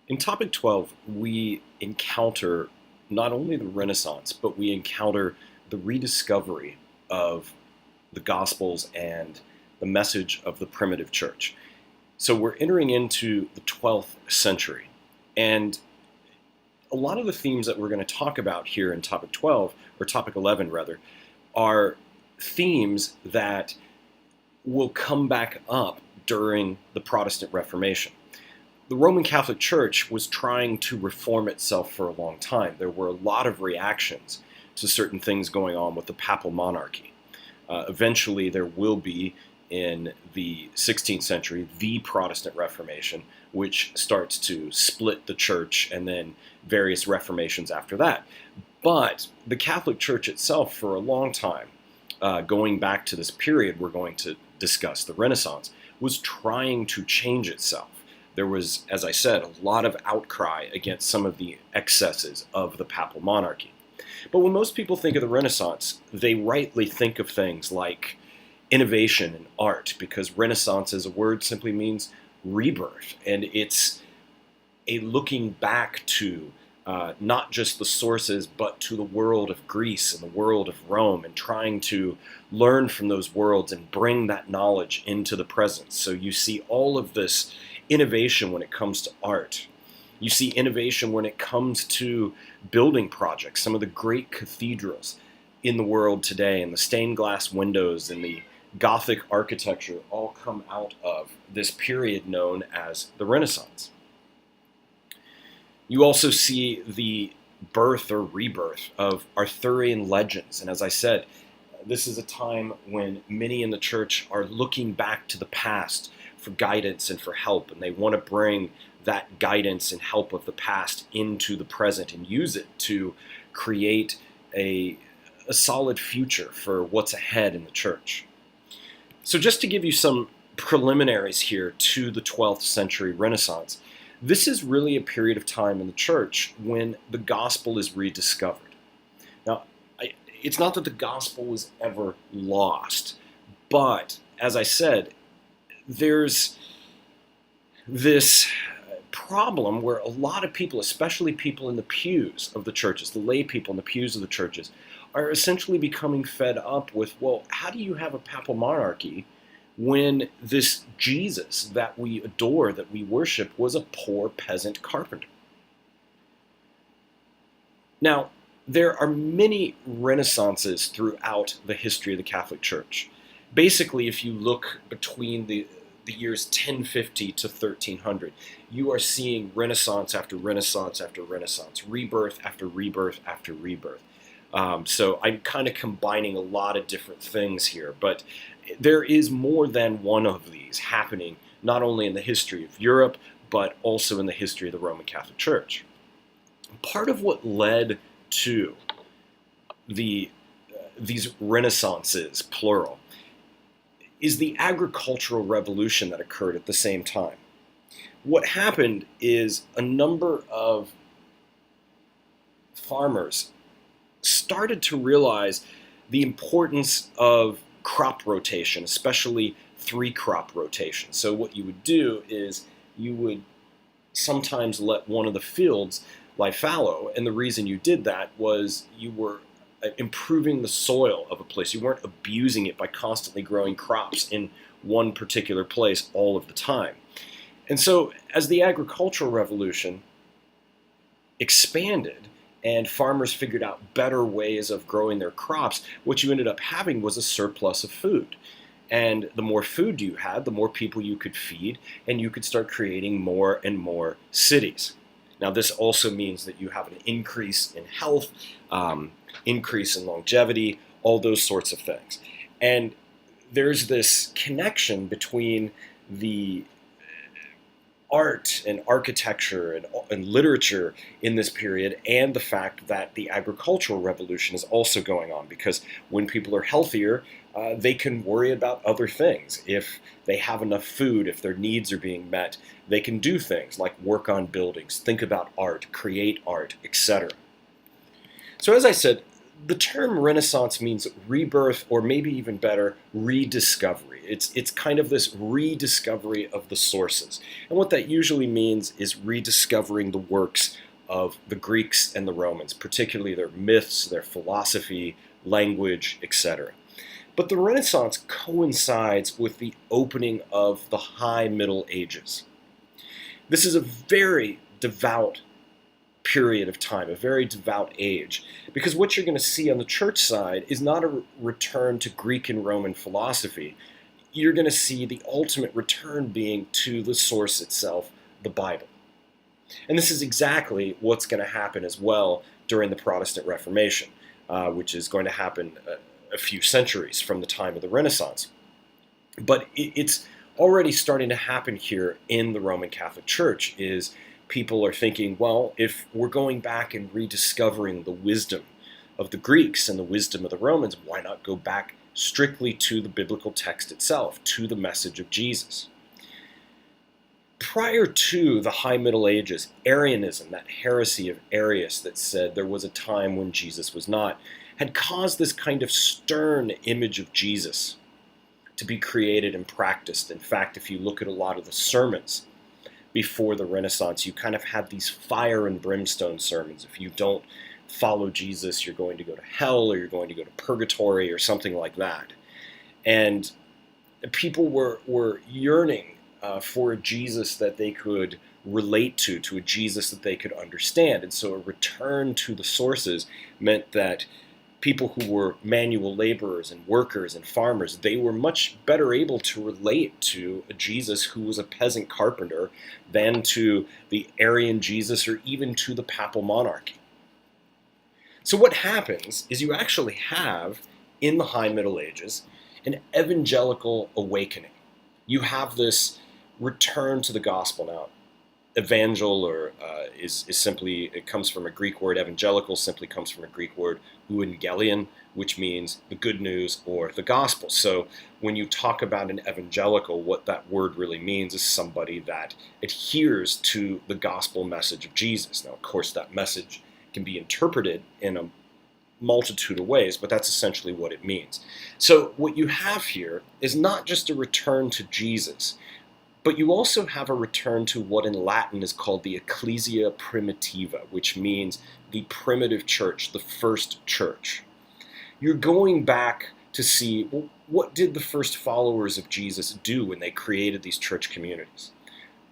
In topic 12, we encounter not only the Renaissance, but we encounter the rediscovery of the Gospels and the message of the primitive church. So we're entering into the 12th century. And a lot of the themes that we're going to talk about here in topic 12, or topic 11 rather, are themes that will come back up during the Protestant Reformation. The Roman Catholic Church was trying to reform itself for a long time. There were a lot of reactions to certain things going on with the papal monarchy. Eventually, there will be, in the 16th century, the Protestant Reformation, which starts to split the church, and then various reformations after that. But the Catholic Church itself, for a long time, going back to this period we're going to discuss, the Renaissance, was trying to change itself. There was, as I said, a lot of outcry against some of the excesses of the papal monarchy. But when most people think of the Renaissance, they rightly think of things like innovation in art, because Renaissance as a word simply means rebirth, and it's a looking back to not just the sources, but to the world of Greece and the world of Rome, and trying to learn from those worlds and bring that knowledge into the present. So you see all of this innovation when it comes to art. You see innovation when it comes to building projects. Some of the great cathedrals in the world today, and the stained glass windows and the Gothic architecture, all come out of this period known as the Renaissance. You also see the birth or rebirth of Arthurian legends. And as I said, this is a time when many in the church are looking back to the past for guidance and for help, and they want to bring that guidance and help of the past into the present and use it to create a solid future for what's ahead in the church. So just to give you some preliminaries here to the 12th century Renaissance, this is really a period of time in the church when the gospel is rediscovered. Now, it's not that the gospel was ever lost, but as I said, there's this problem where a lot of people, especially people in the pews of the churches, the lay people in the pews of the churches, are essentially becoming fed up with, well, how do you have a papal monarchy when this Jesus that we adore, that we worship, was a poor peasant carpenter? Now, there are many renaissances throughout the history of the Catholic Church. Basically, if you look between the years 1050 to 1300, you are seeing renaissance after renaissance after renaissance, rebirth after rebirth after rebirth. So I'm kind of combining a lot of different things here, but there is more than one of these happening, not only in the history of Europe, but also in the history of the Roman Catholic Church. Part of what led to these renaissances, plural, is the agricultural revolution that occurred at the same time. What happened is a number of farmers started to realize the importance of crop rotation, especially three-crop rotation. So what you would do is you would sometimes let one of the fields lie fallow, and the reason you did that was you were improving the soil of a place. You weren't abusing it by constantly growing crops in one particular place all of the time. And so as the agricultural revolution expanded and farmers figured out better ways of growing their crops, what you ended up having was a surplus of food. And the more food you had, the more people you could feed, and you could start creating more and more cities. Now, this also means that you have an increase in health, increase in longevity, all those sorts of things. And there's this connection between the art and architecture and literature in this period, and the fact that the agricultural revolution is also going on, because when people are healthier, they can worry about other things. If they have enough food, if their needs are being met, they can do things like work on buildings, think about art, create art, etc. So as I said, The term Renaissance means rebirth, or maybe even better, rediscovery. It's kind of this rediscovery of the sources. And what that usually means is rediscovering the works of the Greeks and the Romans, particularly their myths, their philosophy, language, etc. But the Renaissance coincides with the opening of the High Middle Ages. This is a very devout period of time, a very devout age, because what you're going to see on the church side is not a return to Greek and Roman philosophy. You're going to see the ultimate return being to the source itself, the Bible. And this is exactly what's going to happen as well during the Protestant Reformation, which is going to happen a few centuries from the time of the Renaissance. But it's already starting to happen here in the Roman Catholic Church. Is people are thinking, well, if we're going back and rediscovering the wisdom of the Greeks and the wisdom of the Romans, why not go back strictly to the biblical text itself, to the message of Jesus? Prior to the High Middle Ages, Arianism, that heresy of Arius that said there was a time when Jesus was not, had caused this kind of stern image of Jesus to be created and practiced. In fact, if you look at a lot of the sermons before the Renaissance, you kind of have these fire and brimstone sermons. If you don't follow Jesus, you're going to go to hell, or you're going to go to purgatory, or something like that. And people were yearning for a Jesus that they could relate to a Jesus that they could understand. And so a return to the sources meant that people who were manual laborers and workers and farmers, they were much better able to relate to a Jesus who was a peasant carpenter than to the Arian Jesus or even to the papal monarchy. So what happens is you actually have, in the High Middle Ages, an evangelical awakening. You have this return to the gospel. Now, evangel is simply, it comes from a Greek word. Evangelical simply comes from a Greek word, euangelion, which means the good news or the gospel. So when you talk about an evangelical, what that word really means is somebody that adheres to the gospel message of Jesus. Now, of course, that message can be interpreted in a multitude of ways, but that's essentially what it means. So what you have here is not just a return to Jesus, but you also have a return to what in Latin is called the Ecclesia Primitiva, which means the primitive church, the first church. You're going back to see, well, what did the first followers of Jesus do when they created these church communities?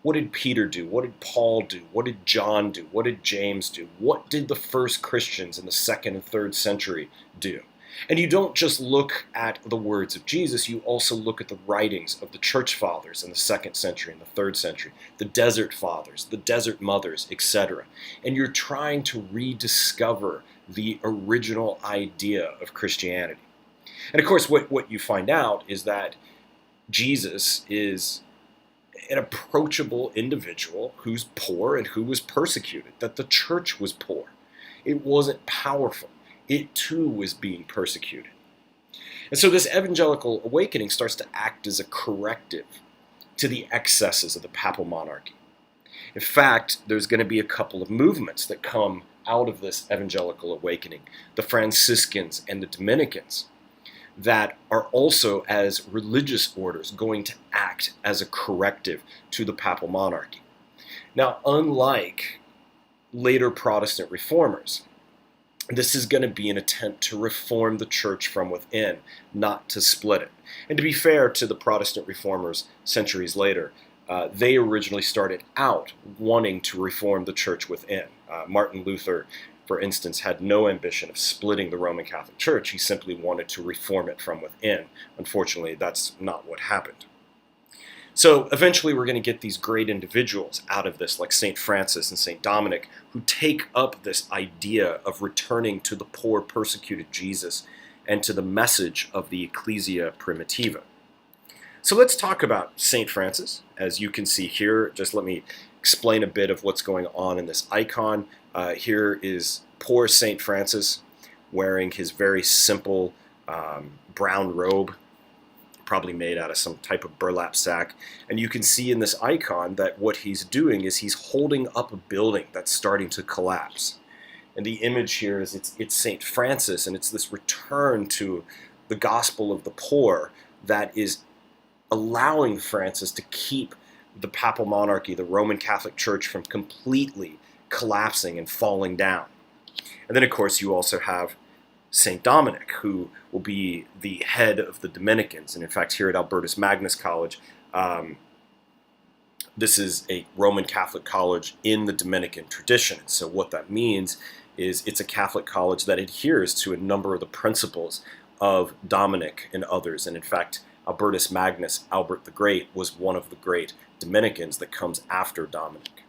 What did Peter do? What did Paul do? What did John do? What did James do? What did the first Christians in the 2nd and 3rd century do? And you don't just look at the words of Jesus, you also look at the writings of the church fathers in the 2nd century and the 3rd century, the desert fathers, the desert mothers, etc. And you're trying to rediscover the original idea of Christianity. And of course, what you find out is that Jesus is an approachable individual who's poor and who was persecuted, that the church was poor. It wasn't powerful. It too was being persecuted. And so this evangelical awakening starts to act as a corrective to the excesses of the papal monarchy. In fact, there's going to be a couple of movements that come out of this evangelical awakening, the Franciscans and the Dominicans, that are also, as religious orders, going to act as a corrective to the papal monarchy. Now, unlike later Protestant reformers, this is going to be an attempt to reform the church from within, not to split it. And to be fair to the Protestant reformers centuries later, they originally started out wanting to reform the church within. Martin Luther, for instance, had no ambition of splitting the Roman Catholic Church. He simply wanted to reform it from within. Unfortunately, that's not what happened. So eventually we're going to get these great individuals out of this, like St. Francis and St. Dominic, who take up this idea of returning to the poor, persecuted Jesus and to the message of the Ecclesia Primitiva. So let's talk about St. Francis. As you can see here, just let me explain a bit of what's going on in this icon. Here is poor St. Francis wearing his very simple brown robe, probably made out of some type of burlap sack. And you can see in this icon that what he's doing is he's holding up a building that's starting to collapse. And the image here is it's Saint Francis, and it's this return to the gospel of the poor that is allowing Francis to keep the papal monarchy, the Roman Catholic Church, from completely collapsing and falling down. And then, of course, you also have St. Dominic, who will be the head of the Dominicans. And in fact, here at Albertus Magnus College, this is a Roman Catholic college in the Dominican tradition. So what that means is it's a Catholic college that adheres to a number of the principles of Dominic and others. And in fact, Albertus Magnus, Albert the Great, was one of the great Dominicans that comes after Dominic.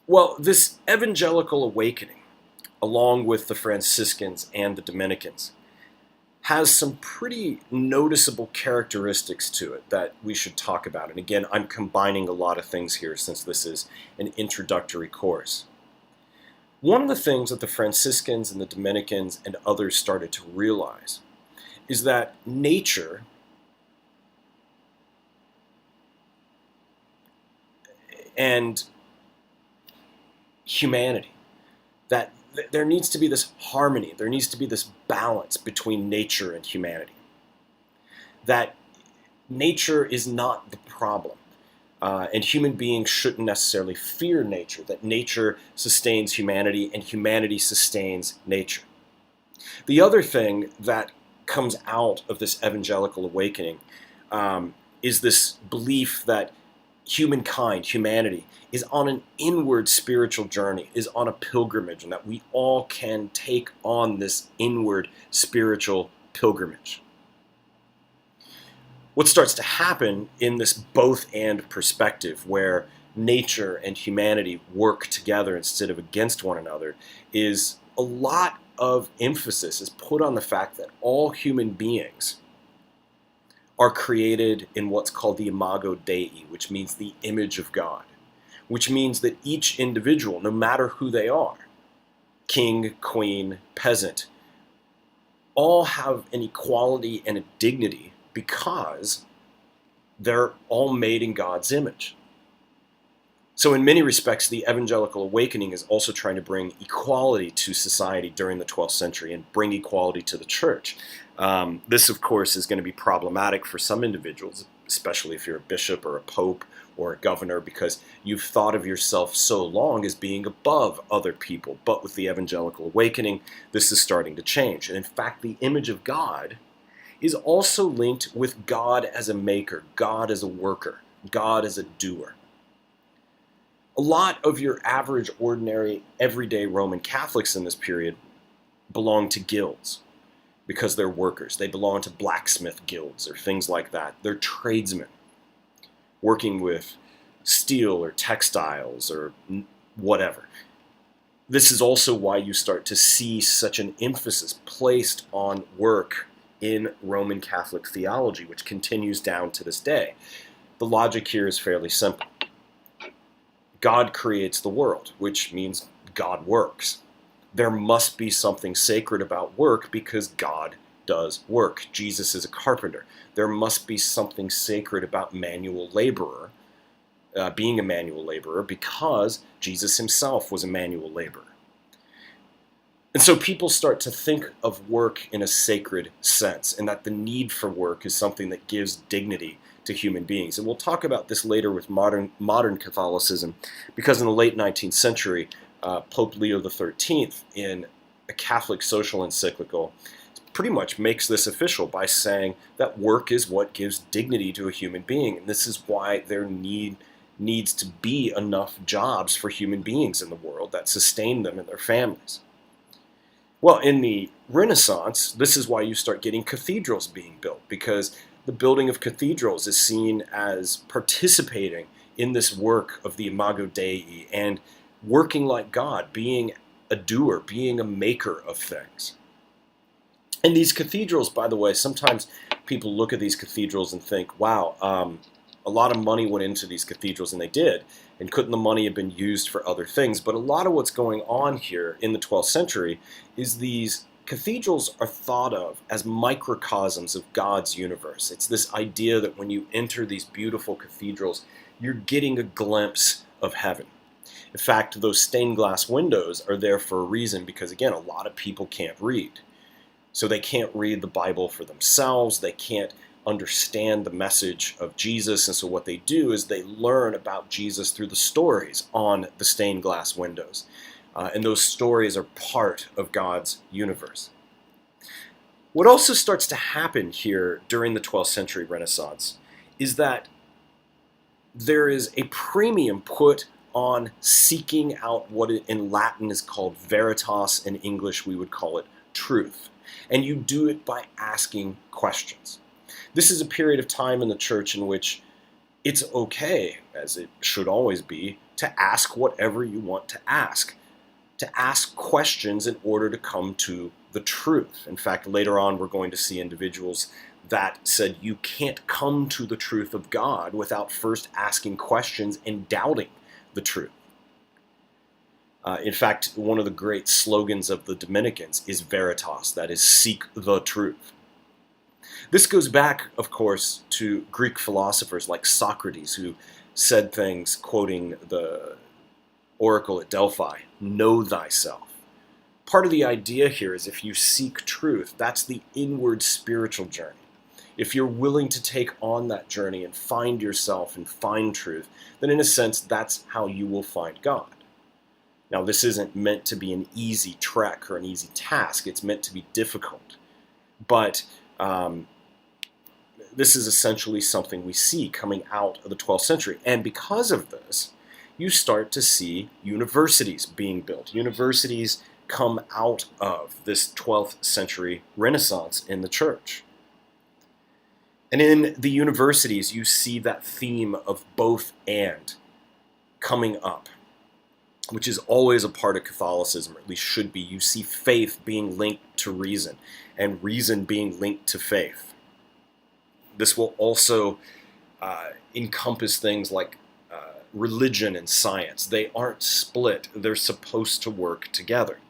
Well, this evangelical awakening, along with the Franciscans and the Dominicans, has some pretty noticeable characteristics to it that we should talk about. And again, I'm combining a lot of things here since this is an introductory course. One of the things that the Franciscans and the Dominicans and others started to realize is that nature and humanity, that there needs to be this harmony, there needs to be this balance between nature and humanity. That nature is not the problem, and human beings shouldn't necessarily fear nature, that nature sustains humanity and humanity sustains nature. The other thing that comes out of this evangelical awakening is this belief that humankind, humanity, is on an inward spiritual journey, is on a pilgrimage, and that we all can take on this inward spiritual pilgrimage. What starts to happen in this both-and perspective, where nature and humanity work together instead of against one another, is a lot of emphasis is put on the fact that all human beings are created in what's called the imago Dei, which means the image of God, which means that each individual, no matter who they are, king, queen, peasant, all have an equality and a dignity because they're all made in God's image. So in many respects, the evangelical awakening is also trying to bring equality to society during the 12th century and bring equality to the church. This, of course, is going to be problematic for some individuals, especially if you're a bishop or a pope or a governor, because you've thought of yourself so long as being above other people. But with the evangelical awakening, this is starting to change. And in fact, the image of God is also linked with God as a maker, God as a worker, God as a doer. A lot of your average, ordinary, everyday Roman Catholics in this period belong to guilds because they're workers. They belong to blacksmith guilds or things like that. They're tradesmen working with steel or textiles or whatever. This is also why you start to see such an emphasis placed on work in Roman Catholic theology, which continues down to this day. The logic here is fairly simple. God creates the world, which means God works. There must be something sacred about work because God does work. Jesus is a carpenter. There must be something sacred about manual laborer, being a manual laborer, because Jesus himself was a manual laborer. And so people start to think of work in a sacred sense, and that the need for work is something that gives dignity to human beings. And we'll talk about this later with modern Catholicism, because in the late 19th century, Pope Leo XIII, in a Catholic social encyclical, pretty much makes this official by saying that work is what gives dignity to a human being. And this is why there needs to be enough jobs for human beings in the world that sustain them and their families. Well, in the Renaissance, this is why you start getting cathedrals being built, because the building of cathedrals is seen as participating in this work of the Imago Dei and working like God, being a doer, being a maker of things. And these cathedrals, by the way, sometimes people look at these cathedrals and think, wow, a lot of money went into these cathedrals, and they did. And couldn't the money have been used for other things? But a lot of what's going on here in the 12th century is these cathedrals are thought of as microcosms of God's universe. It's this idea that when you enter these beautiful cathedrals, you're getting a glimpse of heaven. In fact, those stained glass windows are there for a reason because, again, a lot of people can't read. So they can't read the Bible for themselves. They can't understand the message of Jesus. And so what they do is they learn about Jesus through the stories on the stained glass windows. And those stories are part of God's universe. What also starts to happen here during the 12th century Renaissance is that there is a premium put on seeking out what in Latin is called veritas. In English, we would call it truth. And you do it by asking questions. This is a period of time in the church in which it's okay, as it should always be, to ask whatever you want to ask questions in order to come to the truth. In fact, later on, we're going to see individuals that said you can't come to the truth of God without first asking questions and doubting the truth. In fact, one of the great slogans of the Dominicans is veritas, that is, seek the truth. This goes back, of course, to Greek philosophers like Socrates, who said things, quoting the oracle at Delphi, know thyself. Part of the idea here is if you seek truth, that's the inward spiritual journey. If you're willing to take on that journey and find yourself and find truth, then in a sense, that's how you will find God. Now, this isn't meant to be an easy trek or an easy task. It's meant to be difficult. But this is essentially something we see coming out of the 12th century. And because of this, you start to see universities being built. Universities come out of this 12th century Renaissance in the church. And in the universities, you see that theme of both and coming up, which is always a part of Catholicism, or at least should be. You see faith being linked to reason, and reason being linked to faith. This will also encompass things like religion and science. They aren't split. They're supposed to work together.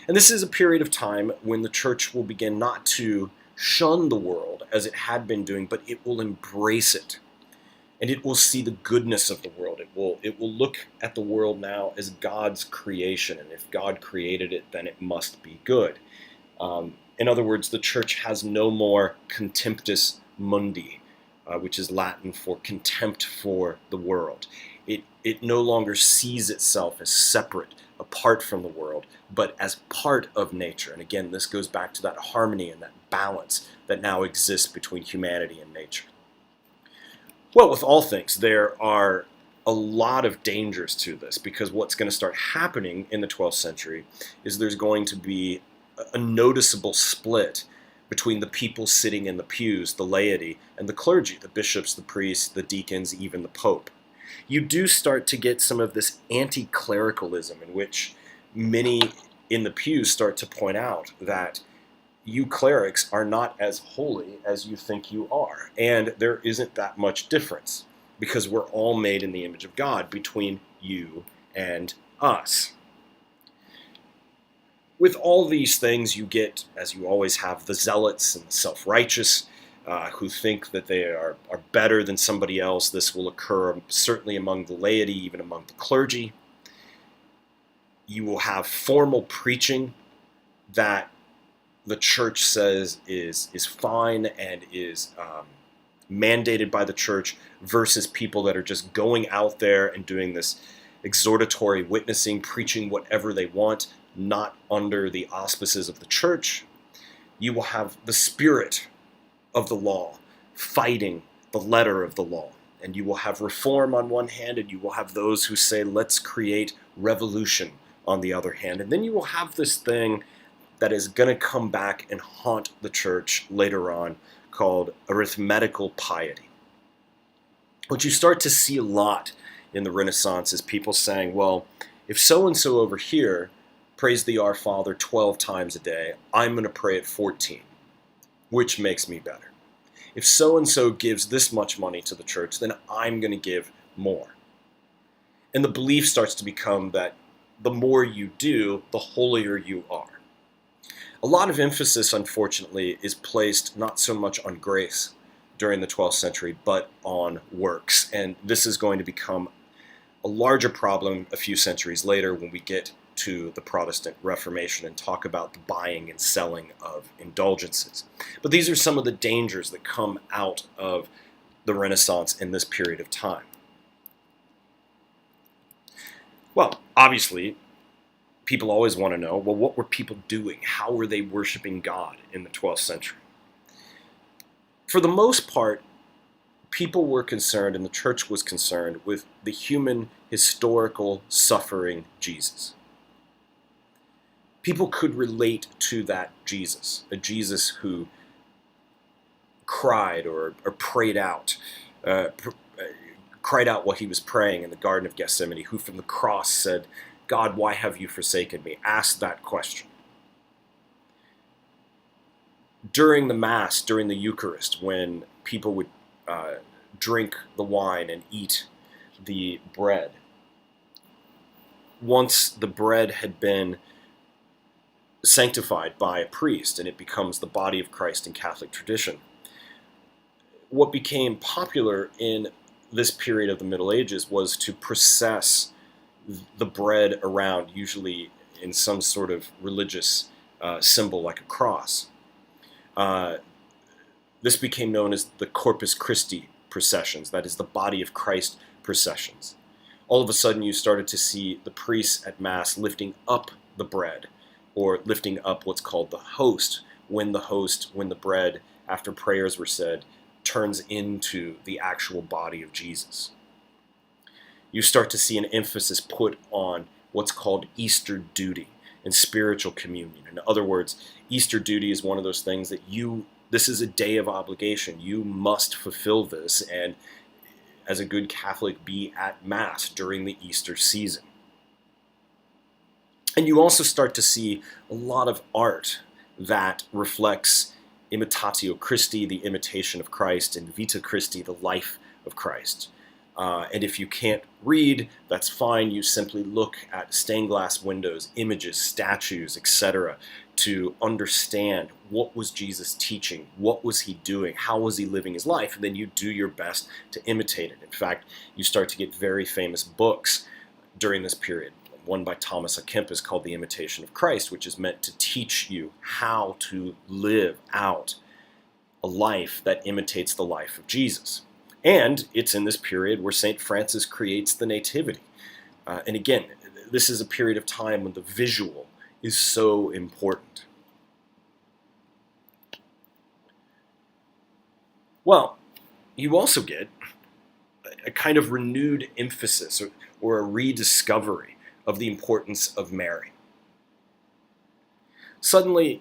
And this is a period of time when the church will begin not to shun the world as it had been doing, but it will embrace it. And it will see the goodness of the world. It will look at the world now as God's creation. And if God created it, then it must be good. In other words, the church has no more contemptus mundi, which is Latin for contempt for the world. It no longer sees itself as separate, apart from the world, but as part of nature. And again, this goes back to that harmony and that balance that now exists between humanity and nature. Well, with all things, there are a lot of dangers to this, because what's going to start happening in the 12th century is there's going to be a noticeable split between the people sitting in the pews, the laity, and the clergy, the bishops, the priests, the deacons, even the pope. You do start to get some of this anti-clericalism in which many in the pews start to point out that you clerics are not as holy as you think you are. And there isn't that much difference, because we're all made in the image of God between you and us. With all these things, you get, as you always have, the zealots and the self-righteous who think that they are better than somebody else. This will occur certainly among the laity, even among the clergy. You will have formal preaching that the church says is fine and is mandated by the church, versus people that are just going out there and doing this exhortatory witnessing, preaching whatever they want, not under the auspices of the church. You will have the spirit of the law fighting the letter of the law. And you will have reform on one hand, and you will have those who say, let's create revolution on the other hand. And then you will have this thing that is going to come back and haunt the church later on, called arithmetical piety. What you start to see a lot in the Renaissance is people saying, well, if so-and-so over here prays the Our Father 12 times a day, I'm going to pray it 14. Which makes me better? If so-and-so gives this much money to the church, then I'm going to give more. And the belief starts to become that the more you do, the holier you are. A lot of emphasis, unfortunately, is placed not so much on grace during the 12th century, but on works. And this is going to become a larger problem a few centuries later when we get to the Protestant Reformation and talk about the buying and selling of indulgences. But these are some of the dangers that come out of the Renaissance in this period of time. Well, obviously, people always want to know, well, what were people doing? How were they worshiping God in the 12th century? For the most part, people were concerned, and the church was concerned, with the human, historical, suffering Jesus. People could relate to that Jesus, a Jesus who cried or prayed out, cried out while he was praying in the Garden of Gethsemane, who from the cross said, God, why have you forsaken me? Asked that question. During the Mass, during the Eucharist, when people would drink the wine and eat the bread, once the bread had been sanctified by a priest and it becomes the body of Christ in Catholic tradition, what became popular in this period of the Middle Ages was to process the bread around, usually in some sort of religious symbol like a cross. This became known as the Corpus Christi processions, that is, the body of Christ processions. All of a sudden, you started to see the priests at Mass lifting up the bread, or lifting up what's called the host, when the bread, after prayers were said, turns into the actual body of Jesus. You start to see an emphasis put on what's called Easter duty and spiritual communion. In other words, Easter duty is one of those things that this is a day of obligation. You must fulfill this, and as a good Catholic, be at Mass during the Easter season. And you also start to see a lot of art that reflects imitatio Christi, the imitation of Christ, and vita Christi, the life of Christ. And if you can't read, that's fine. You simply look at stained glass windows, images, statues, etc., to understand what was Jesus teaching, what was he doing, how was he living his life, and then you do your best to imitate it. In fact, you start to get very famous books during this period. One by Thomas à Kempis called The Imitation of Christ, which is meant to teach you how to live out a life that imitates the life of Jesus. And it's in this period where St. Francis creates the Nativity. And again, this is a period of time when the visual is so important. Well, you also get a kind of renewed emphasis or a rediscovery of the importance of Mary. Suddenly,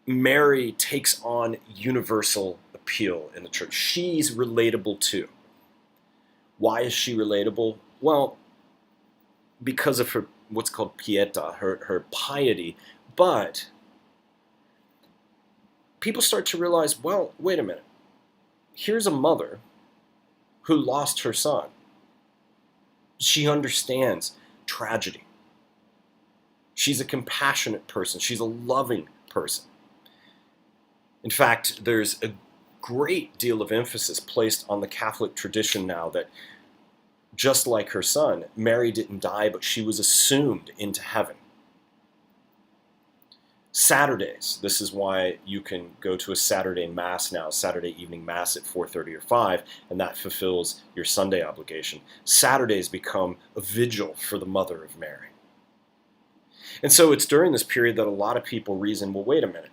Mary takes on universal appeal in the church. She's relatable too. Why is she relatable? Well, because of her what's called pietà, her piety, but people start to realize, well, wait a minute. Here's a mother who lost her son. She understands tragedy. She's a compassionate person. She's a loving person. In fact, there's a great deal of emphasis placed on the Catholic tradition now that, just like her son, Mary didn't die, but she was assumed into heaven. Saturdays, this is why you can go to a Saturday Mass now, Saturday evening Mass at 4:30 or 5, and that fulfills your Sunday obligation. Saturdays become a vigil for the Mother of Mary. And so it's during this period that a lot of people reason, well, wait a minute.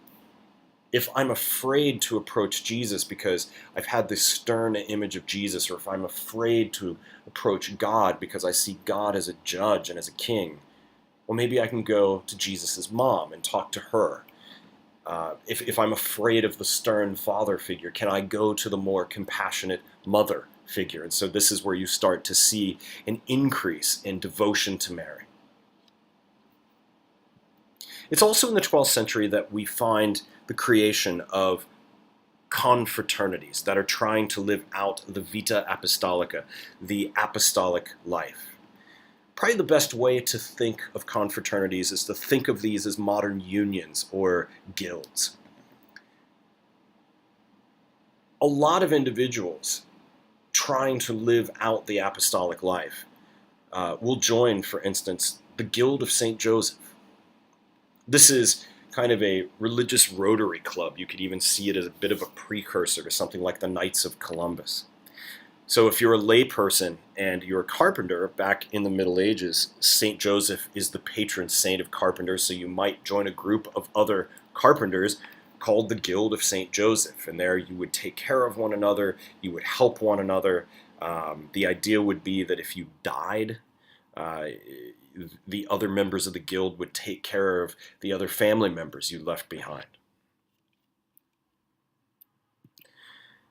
If I'm afraid to approach Jesus because I've had this stern image of Jesus, or if I'm afraid to approach God because I see God as a judge and as a king, well, maybe I can go to Jesus' mom and talk to her. If I'm afraid of the stern father figure, can I go to the more compassionate mother figure? And so this is where you start to see an increase in devotion to Mary. It's also in the 12th century that we find the creation of confraternities that are trying to live out the vita apostolica, the apostolic life. Probably the best way to think of confraternities is to think of these as modern unions or guilds. A lot of individuals trying to live out the apostolic life will join, for instance, the Guild of St. Joseph. This is kind of a religious Rotary club. You could even see it as a bit of a precursor to something like the Knights of Columbus. So if you're a layperson and you're a carpenter, back in the Middle Ages, St. Joseph is the patron saint of carpenters, so you might join a group of other carpenters called the Guild of St. Joseph. And there you would take care of one another, you would help one another. The idea would be that if you died, uh, the other members of the guild would take care of the other family members you left behind.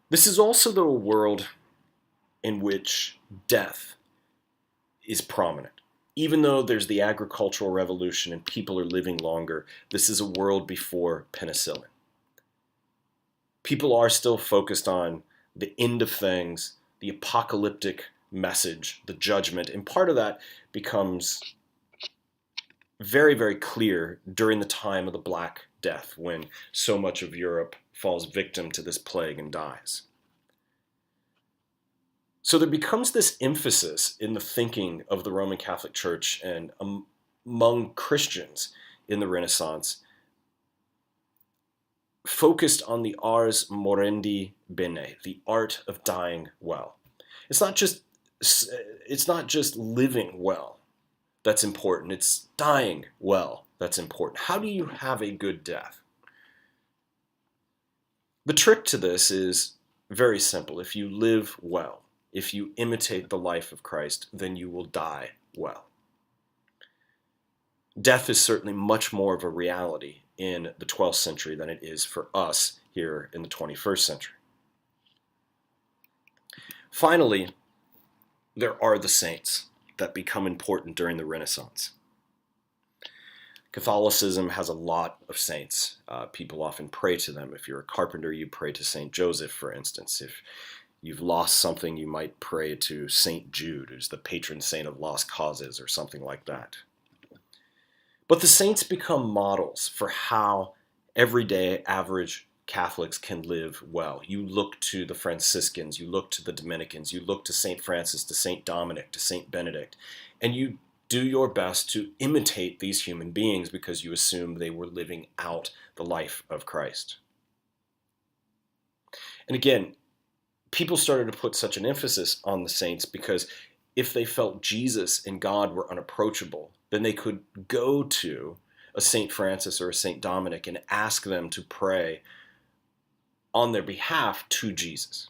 This is also the world in which death is prominent. Even though there's the agricultural revolution and people are living longer, this is a world before penicillin. People are still focused on the end of things, the apocalyptic message, the judgment, and part of that becomes very, very clear during the time of the Black Death, when so much of Europe falls victim to this plague and dies. So there becomes this emphasis in the thinking of the Roman Catholic Church and among Christians in the Renaissance, focused on the ars morendi bene, the art of dying well. It's not just living well that's important. It's dying well that's important. How do you have a good death? The trick to this is very simple. If you live well, if you imitate the life of Christ, then you will die well. Death is certainly much more of a reality in the 12th century than it is for us here in the 21st century. Finally, there are the saints that become important during the Renaissance. Catholicism has a lot of saints. People often pray to them. If you're a carpenter, you pray to St. Joseph, for instance. If you've lost something, you might pray to St. Jude, who's the patron saint of lost causes, or something like that. But the saints become models for how everyday average Catholics can live well. You look to the Franciscans, you look to the Dominicans, you look to St. Francis, to St. Dominic, to St. Benedict, and you do your best to imitate these human beings because you assume they were living out the life of Christ. And again, people started to put such an emphasis on the saints because if they felt Jesus and God were unapproachable, then they could go to a St. Francis or a St. Dominic and ask them to pray on their behalf to Jesus.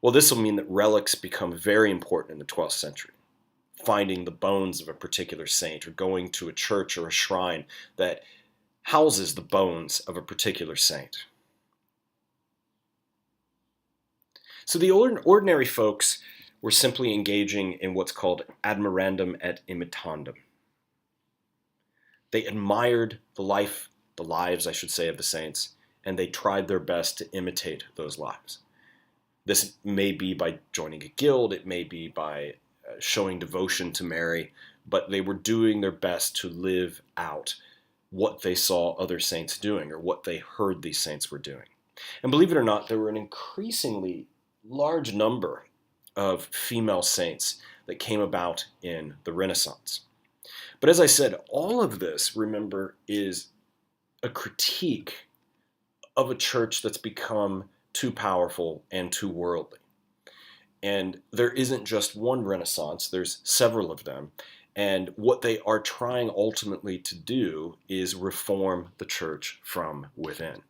Well, this will mean that relics become very important in the 12th century. Finding the bones of a particular saint, or going to a church or a shrine that houses the bones of a particular saint. So the ordinary folks were simply engaging in what's called admirandum et imitandum. They admired the lives, I should say, of the saints, and they tried their best to imitate those lives. This may be by joining a guild, it may be by showing devotion to Mary, but they were doing their best to live out what they saw other saints doing, or what they heard these saints were doing. And believe it or not, there were an increasingly large number of female saints that came about in the Renaissance. But as I said, all of this, remember, is a critique of a church that's become too powerful and too worldly. And there isn't just one Renaissance, there's several of them. And what they are trying ultimately to do is reform the church from within.